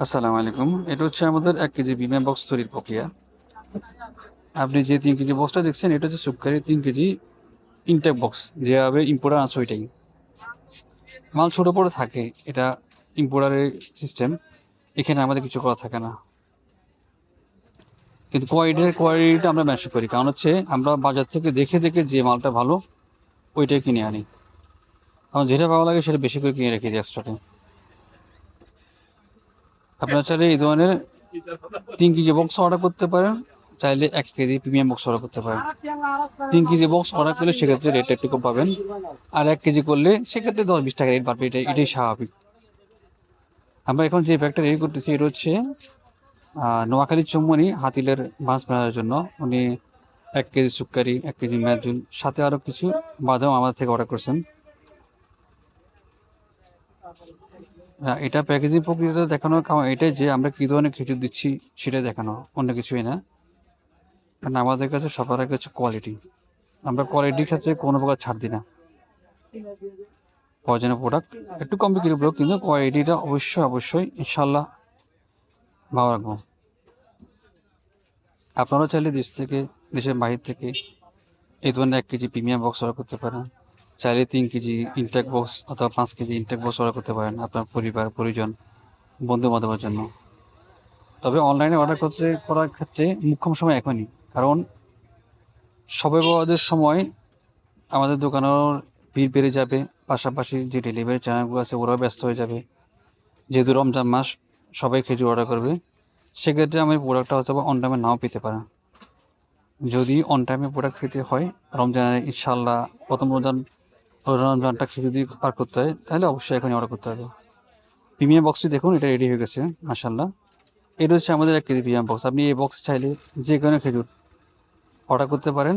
আসসালামু আলাইকুম। এটা হচ্ছে আমাদের ১ কেজি প্রিমিয়াম বক্স তৈরির প্রক্রিয়া। আপনি যে ৩ কেজি বক্সটা দেখছেন এটা হচ্ছে সুপকারি ৩ কেজি ইনটেক বক্স। যেভাবে ইম্পোর্টার আছে ওইটাই। মাল ছোট বড় থাকে। এটা ইম্পোর্টারের সিস্টেম। এখানে আমাদের কিছু করা থাকে না। কিন্তু কোয়ালিটিটা আমরা মেনশন করি। কারণ হচ্ছে আমরা বাজার থেকে দেখে যে মালটা ভালো ওইটাই কিনে আনি। আমার যেটা ভালো লাগে সেটা বেশি করে কিনে রেখে দিই স্টকে। আপনারা চাইলে এই ধরনের ৩ কেজি বক্স অর্ডার করতে পারেন। চাইলে ১ কেজি প্রিমিয়াম বক্স অর্ডার করতে পারেন। ৩ কেজি বক্স অর্ডার করলে সেক্ষেত্রে রেটটা একটু কম পাবেন। আর ১ কেজি করলে সেক্ষেত্রে ১০-২০ টাকা রেট বাড়বে। এটাই স্বাভাবিক। আমরা এখন যে ব্যাগটা রেডি করতেছি এটা হচ্ছে নোয়াখালীর চৌমনি হাতিলের মাছ মেলার জন্য। উনি ১ কেজি সুক্কারি, ১ কেজি ম্যাজুন সাথে আরও কিছু বাদাম আমাদের থেকে অর্ডার করছেন। এটা প্যাকেজিং প্রক্রিয়াটা দেখানোর কারণ এটাই যে আমরা কী ধরনের খেজুর দিচ্ছি সেটাই দেখানো, অন্য কিছুই না। কারণ আমাদের কাছে সবার আগে হচ্ছে কোয়ালিটি। আমরা কোয়ালিটির ক্ষেত্রে কোনো প্রকার ছাড় দিই না। প্রয়োজনীয় প্রোডাক্ট একটু কম বিক্রি করবো কিন্তু কোয়ালিটিটা অবশ্যই ইনশাল্লাহ ভালো রাখবো। আপনারাও চাইলে দেশের বাহির থেকে এই ধরনের ১ কেজি প্রিমিয়াম বক্স অর্ডার করতে পারেন। চাইলে ৩ কেজি ইনটেক বক্স অথবা ৫ কেজি ইনটেক বক্স অর্ডার করতে পারেন আপনার পরিবার, পরিজন, বন্ধু-বান্ধবের জন্য। তবে অনলাইনে অর্ডার করার ক্ষেত্রে মোক্ষম সময় এখনই। কারণ শবে বরাতের সময় আমাদের দোকানেও ভিড় বেড়ে যাবে। পাশাপাশি যে ডেলিভারি চ্যানেলগুলো আছে ওরাও ব্যস্ত হয়ে যাবে। যেহেতু রমজান মাস সবাই খেজুর অর্ডার করবে। সেক্ষেত্রে আমি প্রোডাক্টটা হয়তোবা অন টাইমে নাও পেতে পারেন। যদি অন টাইমে প্রোডাক্ট পেতে হয় রমজানে ইনশাআল্লাহ ১ম রমজানটা খেজুর দিয়ে পার করতে হয় তাহলে অবশ্যই এখনই অর্ডার করতে হবে। প্রিমিয়াম বক্সটি দেখুন এটা রেডি হয়ে গেছে মাশাআল্লাহ। এটা হচ্ছে আমাদের ১ কেজি প্রিমিয়াম বক্স। আপনি এই বক্স চাইলে যে কোনো খেজুর অর্ডার করতে পারেন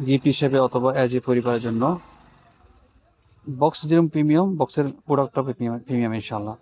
গিফট হিসেবে অথবা অ্যাজ এ পরিবারের জন্য। বক্স যেরকম প্রিমিয়াম বক্সের প্রোডাক্টটাও প্রিমিয়াম ইনশাআল্লাহ।